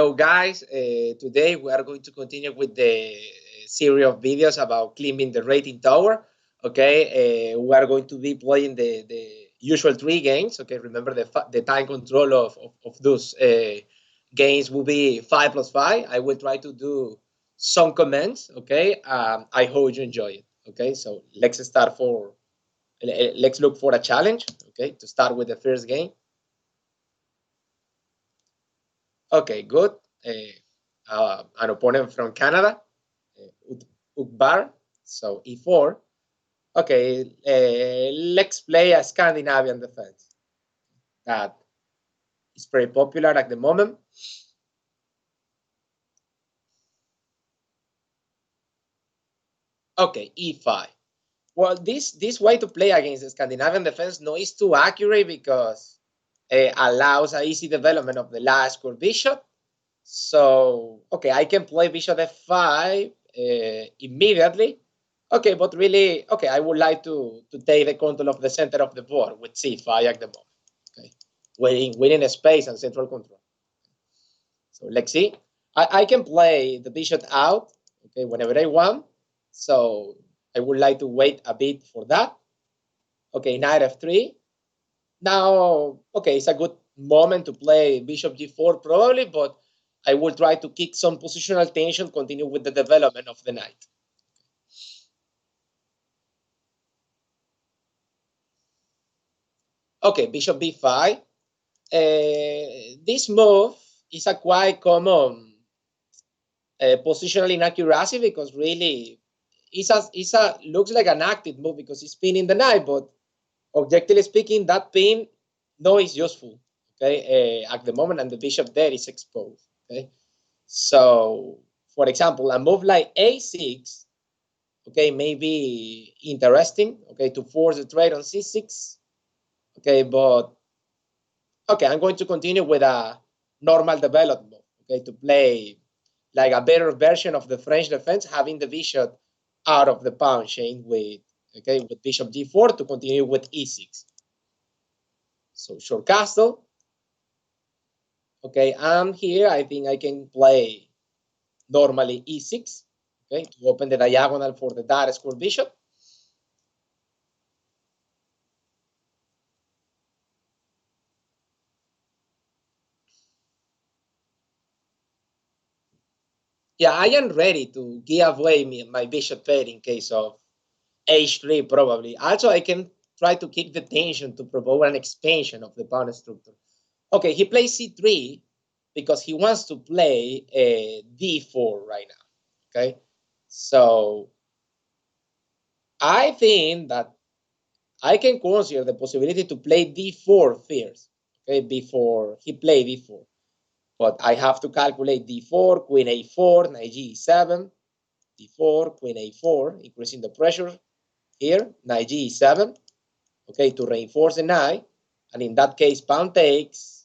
Hello guys, today we are going to continue with the series of videos about climbing the rating tower. Okay, we are going to be playing the usual 3 games. Okay, remember the time control of those games will be 5+5. I will try to do some comments. Okay, I hope you enjoy it. Okay, so let's look for a challenge. Okay, to start with the first game. Okay, good. An opponent from Canada, Ukbar. So E4. Okay, let's play a Scandinavian defense. That is very popular at the moment. Okay, E5. Well, this way to play against the Scandinavian defense no is too accurate because it allows an easy development of the last square bishop. So, okay, I can play bishop f5 immediately. Okay, but really, okay, I would like to take the control of the center of the board with c5 at the moment. Okay, winning space and central control. So let's see. I can play the bishop out, okay, whenever I want. So I would like to wait a bit for that. Okay, knight f3. Now, okay, it's a good moment to play bishop g4 probably, but I will try to kick some positional tension, continue with the development of the knight. Okay, bishop b5. This move is a quite common positional inaccuracy because really looks like an active move because it's pinning the knight, but objectively speaking, that pin no is useful. Okay, at the moment, and the bishop there is exposed. Okay, so for example, a move like a6, okay, may be interesting. Okay, to force the trade on c6. Okay, but okay, I'm going to continue with a normal development. Okay, to play like a better version of the French defense, having the bishop out of the pawn chain with bishop d4 to continue with e6. So short castle. Okay, and here I think I can play normally e6. Okay, to open the diagonal for the dark square bishop. Yeah, I am ready to give away my bishop pair in case of h3 probably. Also, I can try to keep the tension to provoke an expansion of the pawn structure. Okay, he plays c3 because he wants to play d4 right now. Okay, so I think that I can consider the possibility to play d4 first. Okay, before he play d4, but I have to calculate d4, queen a4, knight g7, d4, queen a4, increasing the pressure here, knight g7. Okay, to reinforce the knight, and in that case, pawn takes.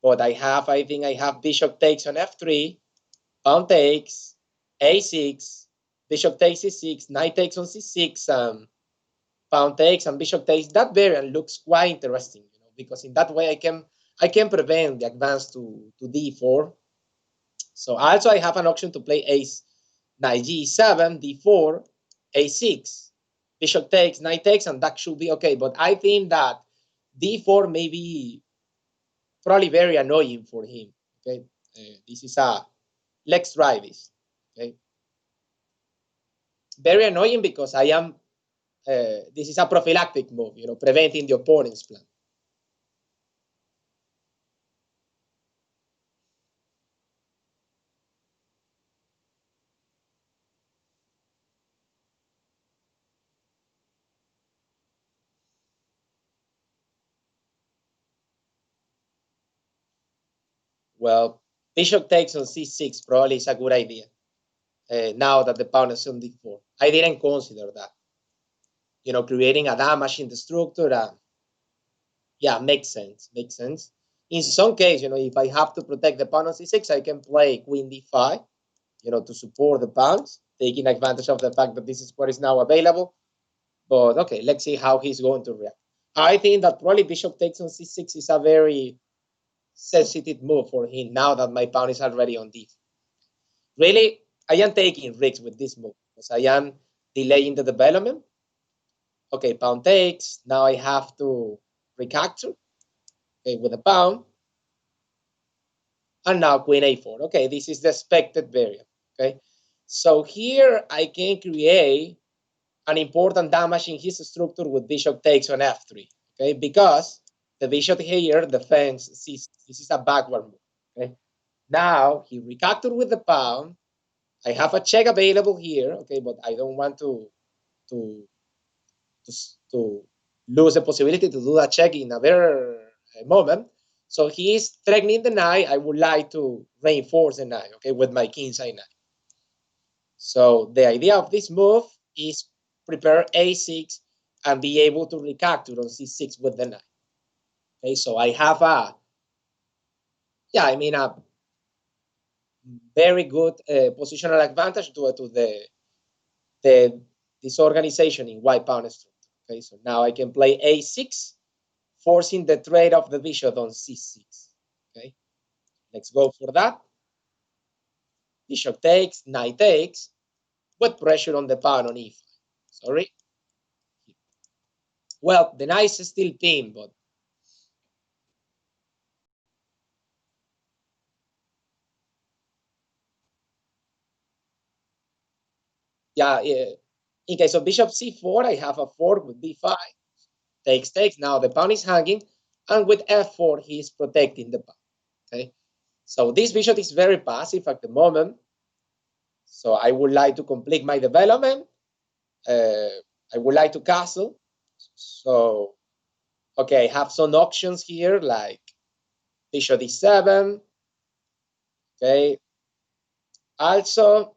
But I think I have bishop takes on f3, pawn takes, a6, bishop takes c6, knight takes on c6, pawn takes and bishop takes. That variant looks quite interesting, because in that way I can prevent the advance to d4. So also I have an option to play ace, knight g7, d4, a6, bishop takes, knight takes, and that should be okay. But I think that d4 may be probably very annoying for him. Okay, this is let's try this. Okay, very annoying because I am. This is a prophylactic move, preventing the opponent's plan. Well, bishop takes on c6 probably is a good idea. Now that the pawn is on d4, I didn't consider that. Creating a damage in the structure. Yeah, makes sense. Makes sense. In some case, if I have to protect the pawn on c6, I can play queen d5, to support the pawns, taking advantage of the fact that this square is now available. But okay, let's see how he's going to react. I think that probably bishop takes on c6 is a very sensitive move for him now that my pawn is already on d4. Really, I am taking risks with this move because I am delaying the development. Okay, pawn takes. Now I have to recapture, okay, with a pawn. And now queen a4. Okay, this is the expected variant. Okay, so here I can create an important damage in his structure with bishop takes on f3. Okay, because the bishop here defends c6. This is a backward move. Okay, now he recaptured with the pawn. I have a check available here. Okay, but I don't want to to, to lose the possibility to do that check in a very moment. So he is threatening the knight. I would like to reinforce the knight, okay, with my kingside knight. So the idea of this move is prepare a6 and be able to recapture on c6 with the knight. Okay, so I have a, yeah, I mean a very good positional advantage to the disorganization in white pawn structure. Okay, so now I can play a6, forcing the trade of the bishop on c6. Okay, let's go for that. Bishop takes, knight takes, with pressure on the pawn on e5. Sorry. Well, the knight is still pinned, but yeah, in case of bishop c4, I have a fork with b5. Takes, takes. Now the pawn is hanging, and with f4, he is protecting the pawn. Okay, so this bishop is very passive at the moment. So I would like to complete my development. I would like to castle. So, okay, I have some options here like bishop d7. Okay, also,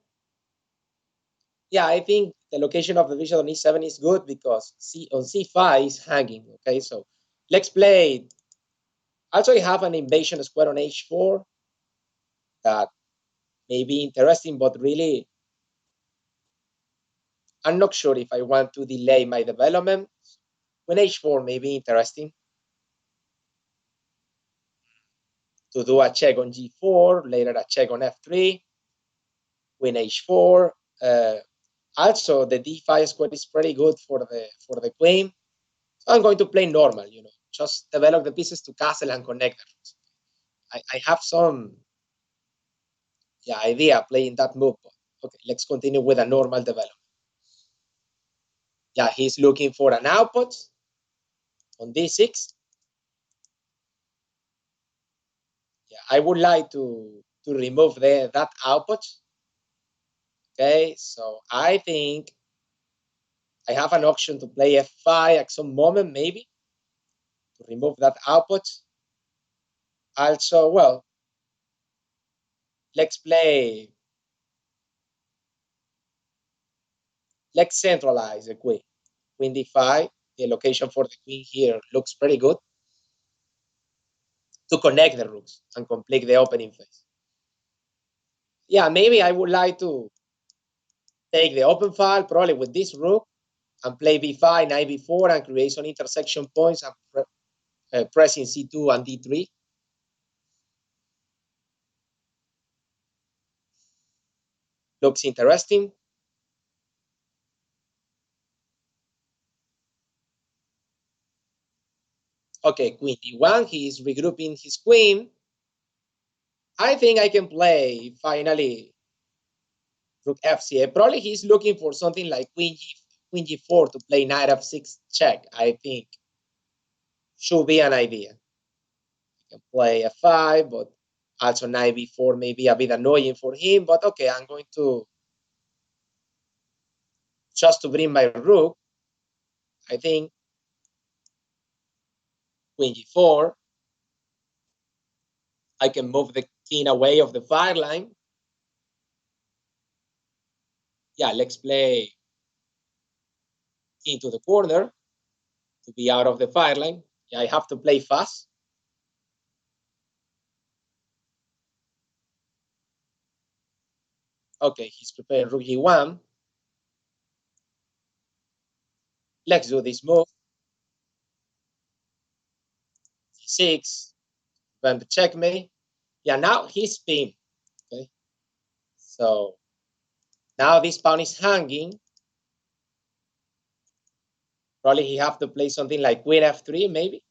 yeah, I think the location of the bishop on e7 is good because c on c5 is hanging. Okay, so let's play. Also, I have an invasion square on h4 that may be interesting, but really, I'm not sure if I want to delay my development. When h4 may be interesting to do a check on g4, later a check on f3, queen h4. Also, the d5 square is pretty good for the queen. So I'm going to play normal, just develop the pieces to castle and connect them. I have some idea playing that move. Okay, let's continue with a normal development. Yeah, he's looking for an output on d6. Yeah, I would like to remove that output. Okay, so I think I have an option to play f5 at some moment, maybe, to remove that output. Also, well, let's play, let's centralize the queen. Queen d5, the location for the queen here looks pretty good to connect the rooks and complete the opening phase. Yeah, maybe I would like to take the open file, probably with this rook, and play b5, knight b4, and create some intersection points and pressing c2 and d3. Looks interesting. Okay, queen d1, he is regrouping his queen. I think I can play, finally, rook fc8. Probably he's looking for something like queen g4 to play knight f6 check. I think should be an idea. You can play f5, but also knight b4 may be a bit annoying for him. But okay, I'm going to just to bring my rook. I think queen g4. I can move the king away of the fire line. Yeah, let's play king to the corner to be out of the fire line. Yeah, I have to play fast. Okay, he's preparing rook g1. Let's do this move. c6, prevent the checkmate. Yeah, now he's pinned. Okay, so now this pawn is hanging. Probably he have to play something like queen f3, maybe.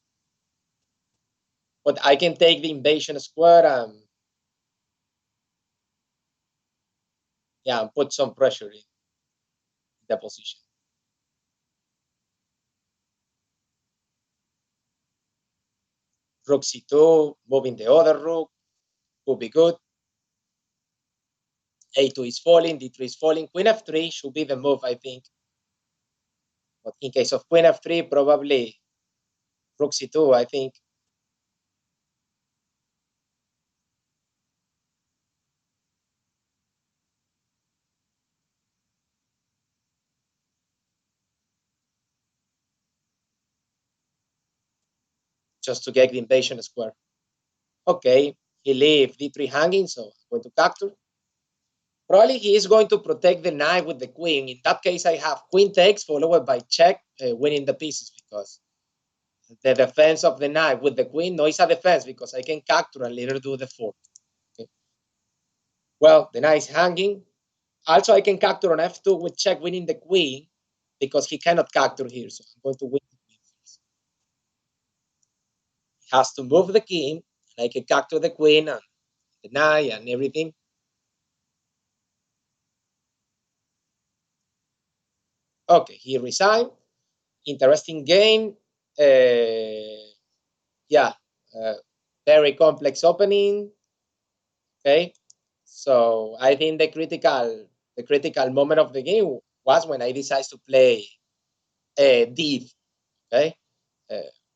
But I can take the invasion square and yeah, and put some pressure in the position. Rook c2, moving the other rook would be good. a2 is falling, d3 is falling. Queen f3 should be the move, I think. But in case of queen f3, probably rook c2, I think. Just to get the invasion square. Okay, he leave d3 hanging, so I'm going to capture. Probably he is going to protect the knight with the queen. In that case, I have queen takes followed by check, winning the pieces, because the defense of the knight with the queen, no, it's a defense because I can capture and later do the fort. Okay. Well, the knight is hanging. Also, I can capture on f2 with check, winning the queen, because he cannot capture here, so I'm going to win the queen first. He has to move the king, and I can capture the queen and the knight and everything. Okay, he resigned. Interesting game. Yeah, uh, very complex opening. Okay, so I think the critical moment of the game was when I decided to play D. Okay,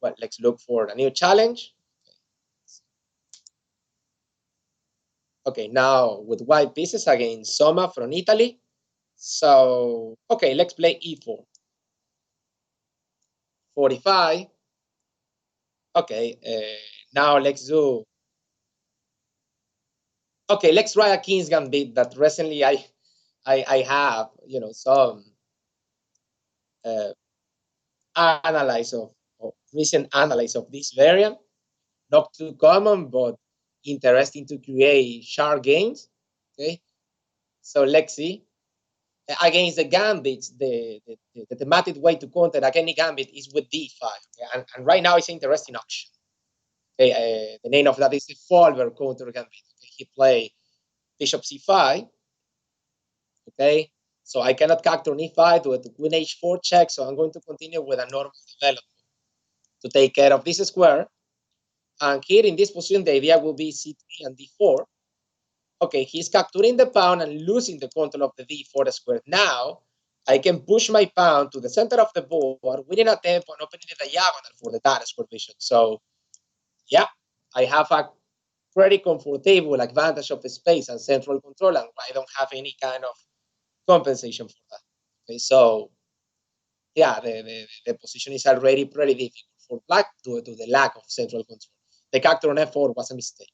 well, let's look for a new challenge. Okay, now with white pieces against Soma from Italy. So okay, let's play E4. 45. Okay, now let's do. Okay, let's try a King's Gambit that recently I have, some uh, analyze of recent analyze of this variant. Not too common, but interesting to create sharp games. Okay, so let's see. Against the gambits, the thematic way to counter any gambit is with d5. Okay? And right now it's an interesting option. Okay, the name of that is the Folver counter gambit. Okay? He play bishop c5. Okay, so I cannot capture e5 to queen h4 check, so I'm going to continue with a normal development to take care of this square. And here in this position, the idea will be c3 and d4. Okay, he's capturing the pawn and losing the control of the d4 square. Now, I can push my pawn to the center of the board, winning a tempo and opening the diagonal for the dark square vision. So, yeah, I have a pretty comfortable advantage of the space and central control, and I don't have any kind of compensation for that. Okay, so yeah, the position is already pretty difficult for black due to the lack of central control. The capture on f4 was a mistake.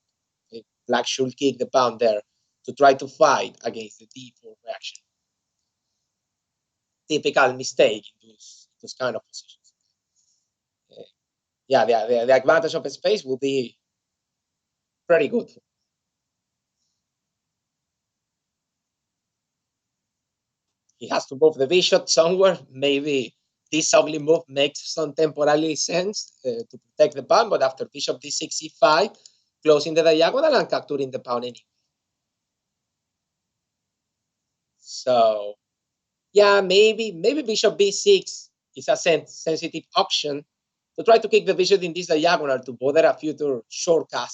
Okay? Black should kick the pawn there to try to fight against the d4 reaction. Typical mistake in those kind of positions. Yeah, the advantage of space will be pretty good. He has to move the bishop somewhere. Maybe this ugly move makes some temporary sense to protect the pawn, but after bishop d6, e5, closing the diagonal and capturing the pawn anyway. So yeah, maybe bishop b6 is a sensitive option to try to kick the bishop in this diagonal to bother a future shortcut.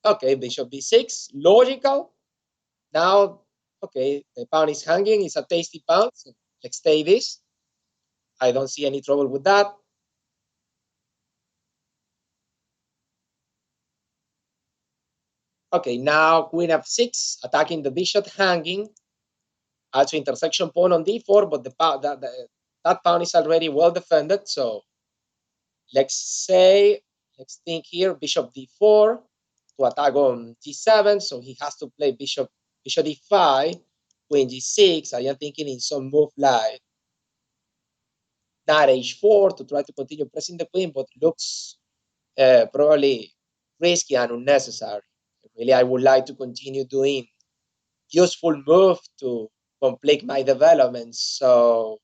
Okay, bishop b6, logical. Now, okay, the pawn is hanging. It's a tasty pawn. So let's take this. I don't see any trouble with that. Okay, now queen f6, attacking the bishop hanging. Also intersection pawn on d4, but that pawn is already well defended. So let's think here, bishop d4 to attack on g7. So he has to play bishop d5, queen g6. I am thinking in some move like knight h4 to try to continue pressing the queen, but looks probably risky and unnecessary. Really, I would like to continue doing useful move to complete my development. So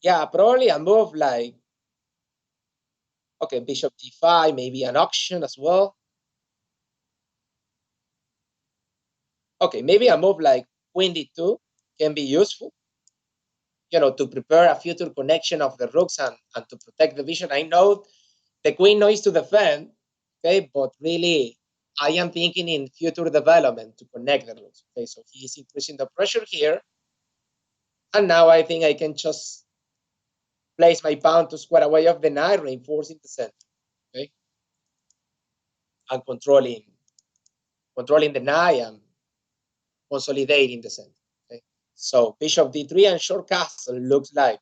yeah, probably a move like, okay, bishop d5, maybe an auction as well. Okay, maybe a move like queen d2 can be useful, to prepare a future connection of the rooks and to protect the vision. I know the queen knows to defend, okay, but really I am thinking in future development to connect the rooks. Okay, so he is increasing the pressure here, and now I think I can just place my pawn to square away of the knight, reinforcing the center, okay, and controlling the knight and consolidating the center. Okay? So bishop d3 and short castle looks like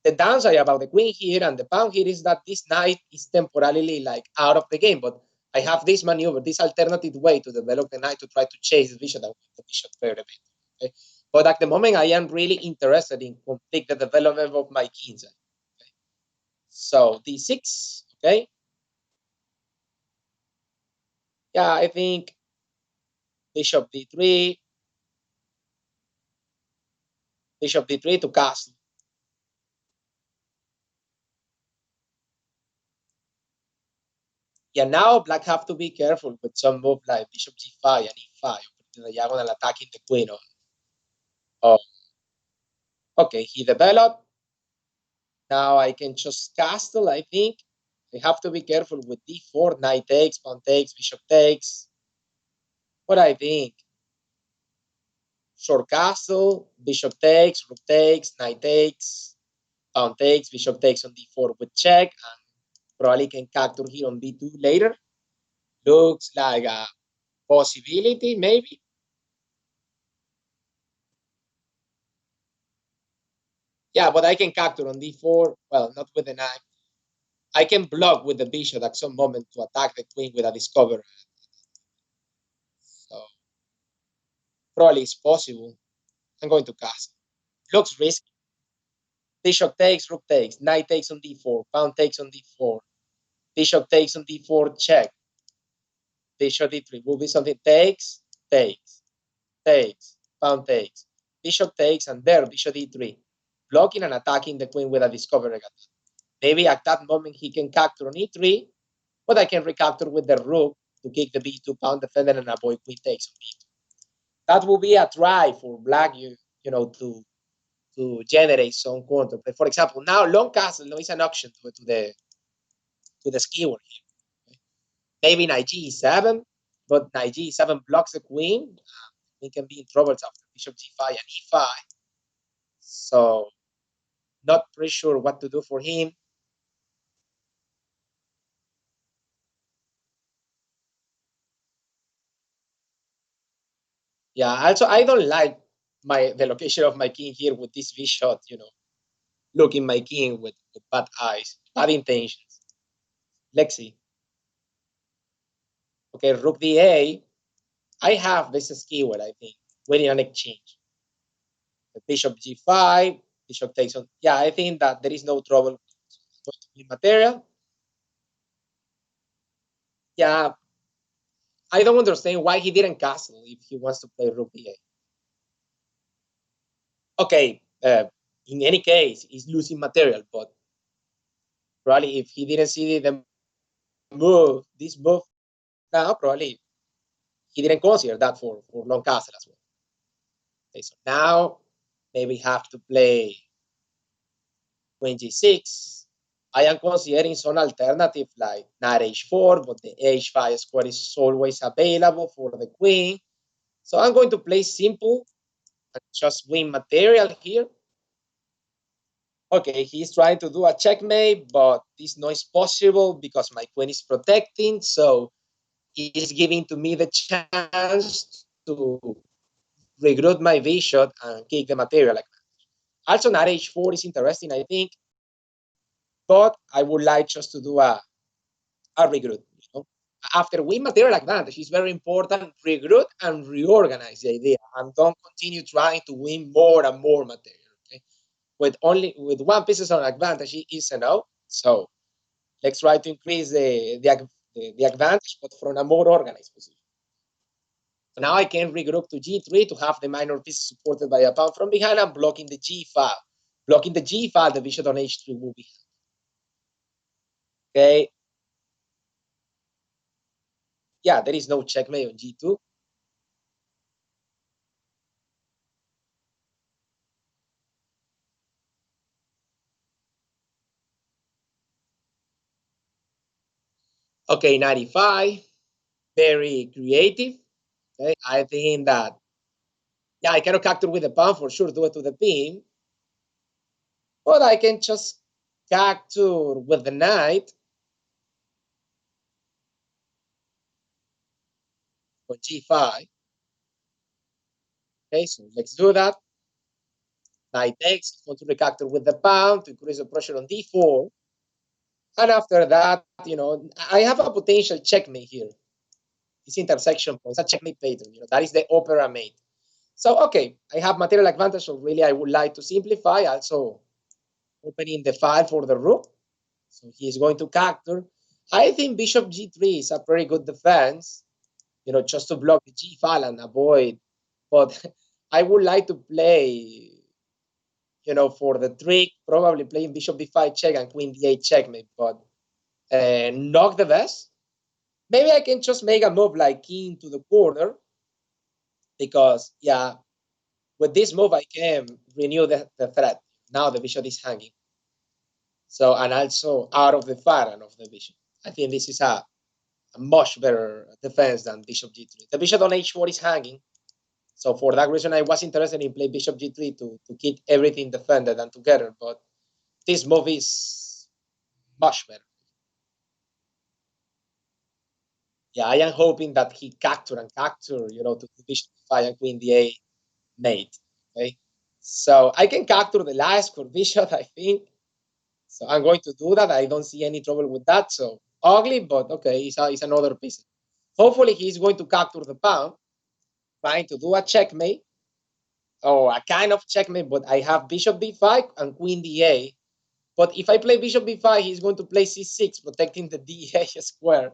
the downside about the queen here and the pawn here is that this knight is temporarily like out of the game, but I have this maneuver, this alternative way to develop the knight to try to chase the bishop and win the bishop pair event. Okay? But at the moment, I am really interested in complete the development of my kings. Okay? So d6, okay? Yeah, I think bishop d3, bishop d3 to castle. Yeah, now black have to be careful with some move like bishop g5 and e5, the diagonal attacking the queen. Oh, okay, he developed. Now I can just castle, I think. I have to be careful with d4, knight takes, pawn takes, bishop takes. What I think? Short castle, bishop takes, rook takes, knight takes, pawn takes, bishop takes on d4 with check, and probably can capture here on b2 later. Looks like a possibility, maybe. Yeah, but I can capture on d4. Well, not with the knight. I can block with the bishop at some moment to attack the queen with a discovery. So probably it's possible. I'm going to cast. Looks risky. Bishop takes, rook takes, knight takes on d4, pawn takes on d4, bishop takes on d4, check. Bishop d3 will be something takes, takes, takes, pawn takes, bishop takes, and there bishop d3, blocking and attacking the queen with a discovery. Maybe at that moment he can capture on e3, but I can recapture with the rook to kick the b2 pawn defender and avoid queen takes on b2. That will be a try for black, to generate some counter. But for example, now long castle no is an option to the skewer here. Okay? Maybe knight g7, but knight g7 blocks the queen. We can be in trouble after bishop g5 and e5. So not pretty sure what to do for him. Yeah, also I don't like the location of my king here with this v shot, looking my king with bad eyes, bad intentions. Let's see. Okay, rook da. I have this skewer, I think, winning an exchange. The bishop g5, bishop takes on. Yeah, I think that there is no trouble with material. Yeah, I don't understand why he didn't castle if he wants to play rook da. Okay, in any case, he's losing material, but probably if he didn't see this move now, probably he didn't consider that for long castle as well. Okay, so now maybe have to play queen g6. I am considering some alternative like knight h4, but the h5 square is always available for the queen. So I'm going to play simple and just win material here. Okay, he's trying to do a checkmate, but this not is possible because my queen is protecting. So he's giving to me the chance to regroup my bishop and kick the material. Also, knight h4 is interesting, I think, but I would like just to do a regroup. After win material advantage, it's very important regroup and reorganize the idea, and don't continue trying to win more and more material. Okay? With one piece of advantage is enough. So let's try to increase the advantage, but from a more organized position. So now I can regroup to G3 to have the minor pieces supported by a pawn from behind and blocking the G file. Blocking the G file, the bishop on H3 will be okay. Yeah, there is no checkmate on G2. Okay, 95. Very creative. Okay, I think that yeah, I cannot capture with the pawn for sure, do it to the pin, but I can just capture with the knight for G5. Okay, so let's do that. Knight takes, want to recapture with the pawn to increase the pressure on D4. And after that, I have a potential checkmate here. This intersection point, it's a checkmate pattern. That is the opera mate. So, okay, I have material advantage. So really, I would like to simplify. Also, opening the file for the rook. So he is going to capture. I think bishop G3 is a pretty good defense. Just to block the G file and avoid. But I would like to play, for the trick, probably playing bishop D5 check and queen D8 checkmate. But knock the best. Maybe I can just make a move like king to the corner because, yeah, with this move, I can renew the threat. Now the bishop is hanging. So, and also out of the fire and of the bishop. I think this is a much better defense than bishop G3. The bishop on H4 is hanging. So for that reason, I was interested in playing bishop G3 to keep everything defended and together. But this move is much better. Yeah, I am hoping that he capture and capture, to bishop D5 and queen D8 mate. Okay. So I can capture the last for bishop, I think. So I'm going to do that. I don't see any trouble with that. So ugly, but okay, it's another piece. Hopefully he's going to capture the pawn, trying to do a checkmate. Or a kind of checkmate, but I have bishop b5 and queen d8. But if I play bishop b5, he's going to play c6, protecting the d8 square.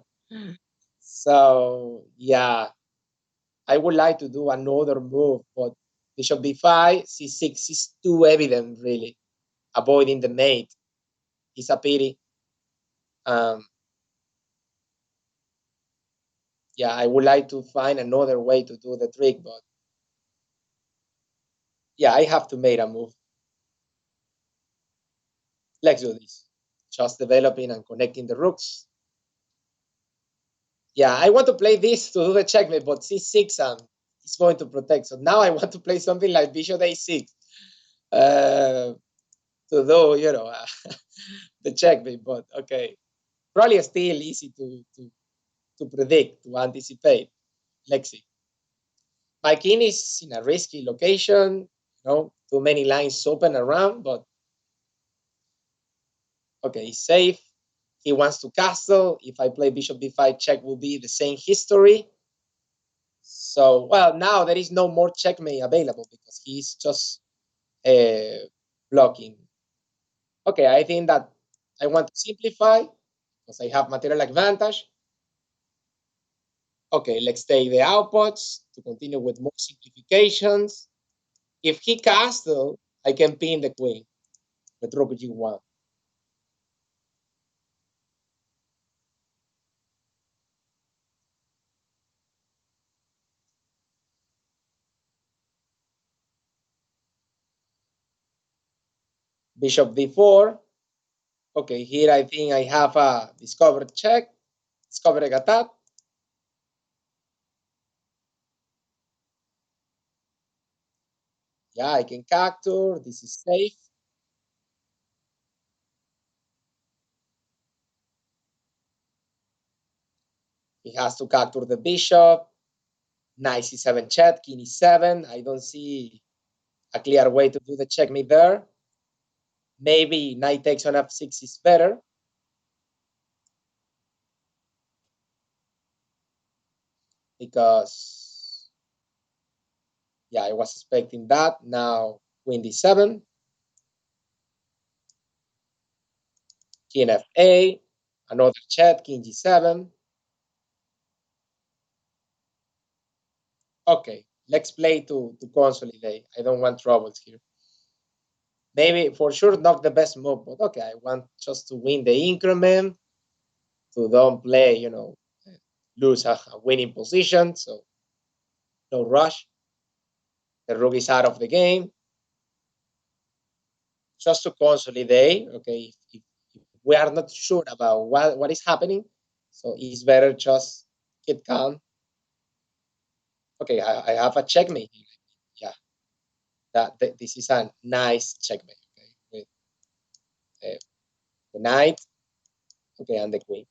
So yeah, I would like to do another move, but bishop b5, c6 is too evident, really. Avoiding the mate is a pity. Um, yeah, I would like to find another way to do the trick, but yeah, I have to make a move. Let's do this. Just developing and connecting the rooks. Yeah, I want to play this to do the checkmate, but c6 it's going to protect. So now I want to play something like bishop a6 to do, the checkmate. But okay, probably still easy to predict, to anticipate. Let's see. My king is in a risky location, too many lines open around, but okay, he's safe. He wants to castle. If I play bishop b5 check, will be the same history. So, well, now there is no more checkmate available because he's just blocking. Okay, I think that I want to simplify because I have material advantage. Okay, let's take the outputs to continue with more simplifications. If he castle, I can pin the queen with rook g1. Bishop d4. Okay, here I think I have a discovered check, discovered attack. Yeah, I can capture. This is safe. He has to capture the bishop. Knight c7 check, king e7. I don't see a clear way to do the checkmate there. Maybe knight takes on f6 is better because, yeah, I was expecting that. Now queen d7, king f8, another check, king g7. Okay, let's play to consolidate. I don't want troubles here. Maybe for sure not the best move, but okay, I want just to win the increment, to don't play, lose a winning position. So no rush. The rook is out of the game. Just to consolidate, okay, if we are not sure about what is happening, so it's better just keep calm. Okay, I have a checkmate here. Yeah, this is a nice checkmate. Okay, with the knight, okay, and the queen.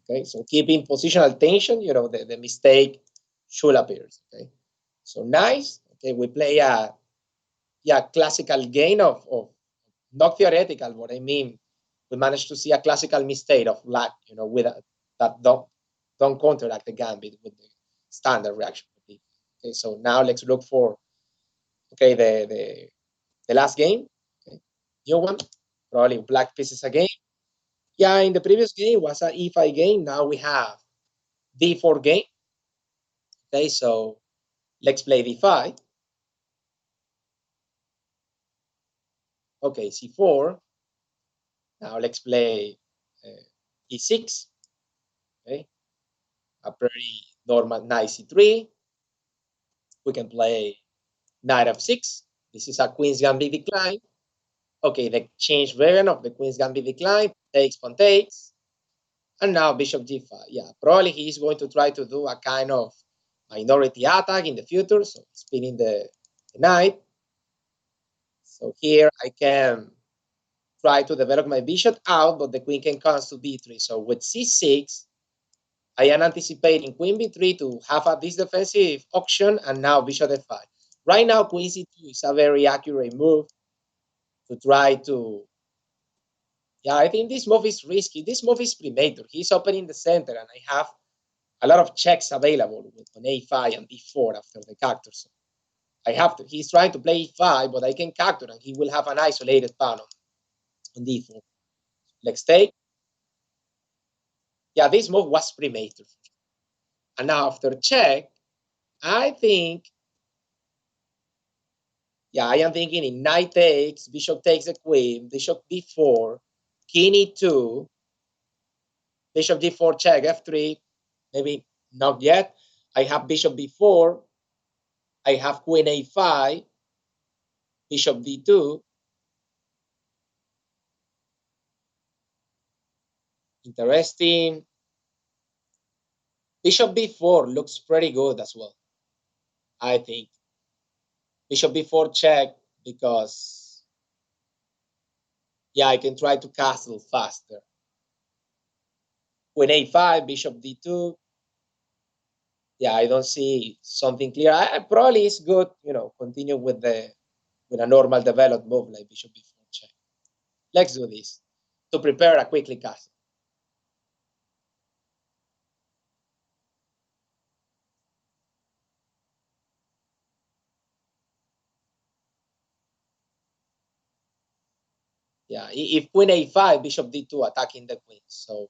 Okay, so keeping positional tension, the mistake should appear. Okay, so nice. Okay, we play a classical game of not theoretical, but I mean we managed to see a classical mistake of black, with that don't counteract the gambit with the standard reaction. Okay, so now let's look for the last game. Okay, new one, probably black pieces again. Yeah, in the previous game was a e5 game. Now we have d4 game. Okay, so let's play d5. Okay, c4. Now let's play e6. Okay, a pretty normal knight c3. We can play knight f6. This is a queen's gambit decline. Okay, the change variant of the queen's gambit decline, takes pawn takes. And now bishop g5. Yeah, probably he's going to try to do a kind of minority attack in the future. So spinning the knight. So here I can try to develop my bishop out, but the queen can come to b3. So with c6, I am anticipating queen b3 to have this defensive option, and now bishop f5. Right now, queen c2 is a very accurate move to try to. Yeah, I think this move is risky. This move is premature. He's opening the center, and I have a lot of checks available with on a5 and d4 after the capture. So I have to. He's trying to play e5, but I can capture, and he will have an isolated pawn on d4. Let's take. Yeah, this move was premature. And now after check, I think, yeah, I am thinking in knight takes, bishop takes the queen, bishop d4, king e2, bishop d4 check, f3, maybe not yet. I have bishop b4, I have queen a5, bishop d2, interesting. Bishop b4 looks pretty good as well, I think. Bishop b4 check because, yeah, I can try to castle faster. Queen a5, bishop d2. Yeah, I don't see something clear. I probably it's good, continue with a normal developed move like bishop b4 check. Let's do this to prepare a quickly castle. Yeah, if queen a5, bishop d2 attacking the queen. So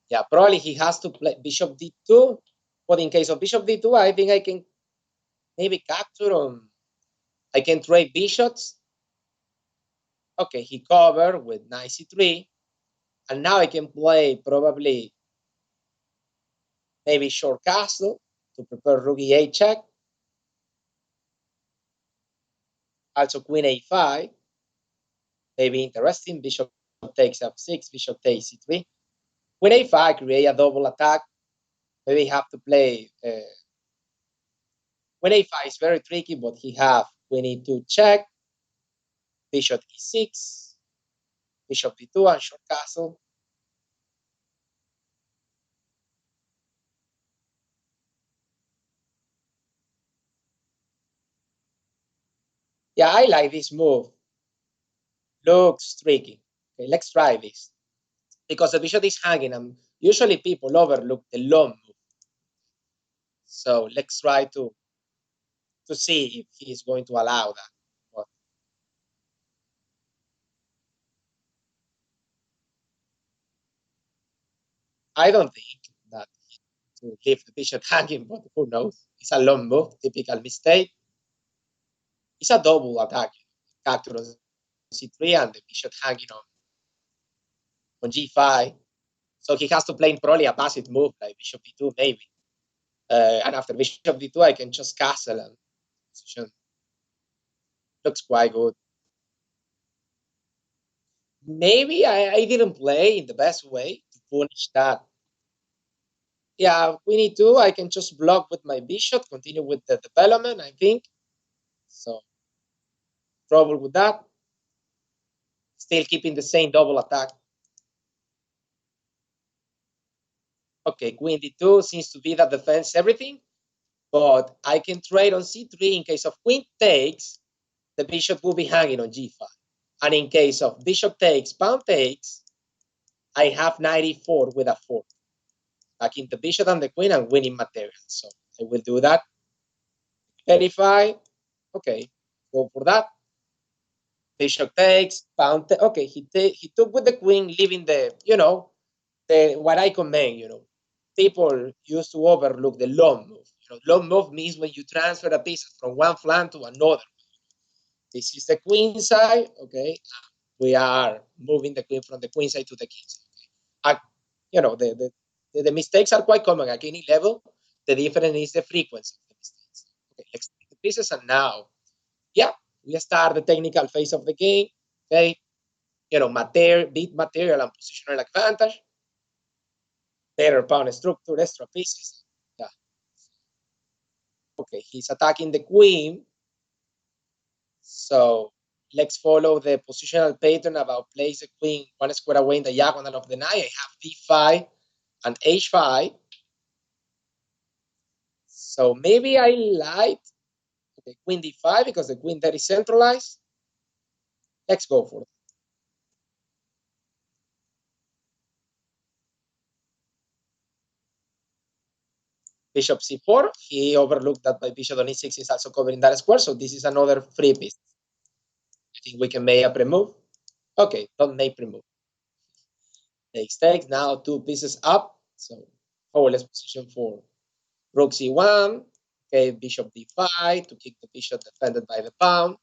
yeah, probably he has to play bishop d2. But in case of bishop d2, I think I can maybe capture on. I can trade bishops. Okay, he covered with knight c3. And now I can play probably maybe short castle to prepare rook e8 check. Also queen a5. Maybe interesting. Bishop takes f6, bishop takes c3. Queen a5 create a double attack. Maybe have to play. Queen a5 is very tricky, but he have queen e2 check, bishop e6, bishop d2, and short castle. Yeah, I like this move. Looks tricky. Okay, let's try this. Because the bishop is hanging, and usually people overlook the long move. So let's try to see if he's going to allow that. But I don't think that to leave the bishop hanging, but who knows? It's a long move, typical mistake. It's a double attack. Capture on c3 and the bishop hanging on g5. So he has to play probably a passive move like bishop d2 maybe. And after bishop d2, I can just castle and position looks quite good. Maybe I didn't play in the best way to punish that. Yeah, queen e2, I can just block with my bishop, continue with the development, I think. So, trouble with that. Still keeping the same double attack. Okay, queen d2 seems to be that defense everything, but I can trade on c3 in case of queen takes, the bishop will be hanging on g5. And in case of bishop takes, pawn takes, I have knight e4 with a 4. Attacking the bishop and the queen and winning material. So I will do that. Verify. Okay, go for that. Bishop takes, pawn takes. Okay, he took with the queen, leaving the, what I commend, people used to overlook the long move. Long move means when you transfer a piece from one flank to another. This is the queen side, okay? We are moving the queen from the queen side to the king side. The mistakes are quite common at any level. The difference is the frequency of the mistakes. Okay, let's take the pieces, and now, we start the technical phase of the game. Okay, bit material and positional advantage, better pawn structure, extra pieces. Yeah. Okay, he's attacking the queen. So let's follow the positional pattern about place the queen one square away in the diagonal of the knight. I have d5 and h5. So maybe I like the queen d5 because the queen there is centralized. Let's go for it. Bishop c4. He overlooked that my bishop on e6 is also covering that square. So this is another free piece. I think we can make a pre-move. Okay, don't make pre-move. Takes. Now 2 pieces up. So powerless position for rook c1. Okay, bishop d5 to keep the bishop defended by the pawn.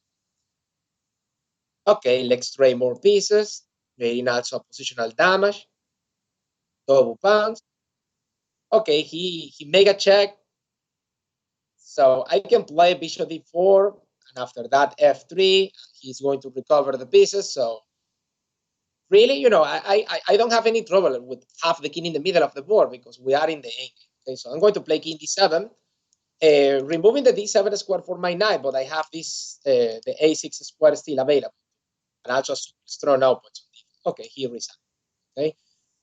Okay, let's trade more pieces. Creating also a positional damage. Double pawns. Okay, he made a check. So I can play bishop d4, and after that f3, he's going to recover the pieces. So really, I don't have any trouble with half the king in the middle of the board because we are in the end. Okay, so I'm going to play king d7, removing the d7 square for my knight, but I have this the a6 square still available, and I'll just throw out. Okay, here is okay.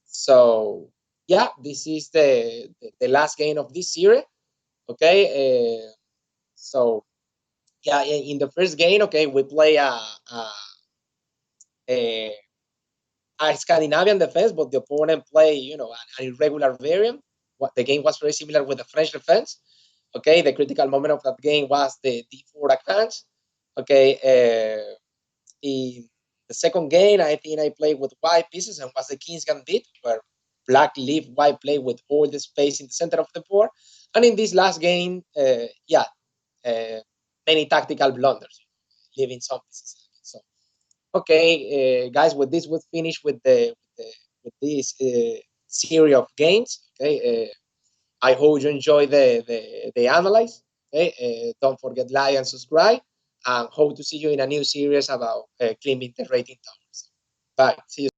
So yeah, this is the last game of this series. Okay, so yeah, in the first game, okay, we play a Scandinavian defense, but the opponent play, an irregular variant. What the game was very similar with the French defense. Okay, the critical moment of that game was the d4 advance. Okay, in the second game, I think I played with white pieces and was the King's Gambit, where black leave white play with all the space in the center of the board. And in this last game, many tactical blunders, leaving some pieces. So, okay, guys, with this, we'll finish with this series of games. Okay, I hope you enjoy the analyze. Okay, don't forget like and subscribe, and hope to see you in a new series about climbing the rating towers. Bye. See you.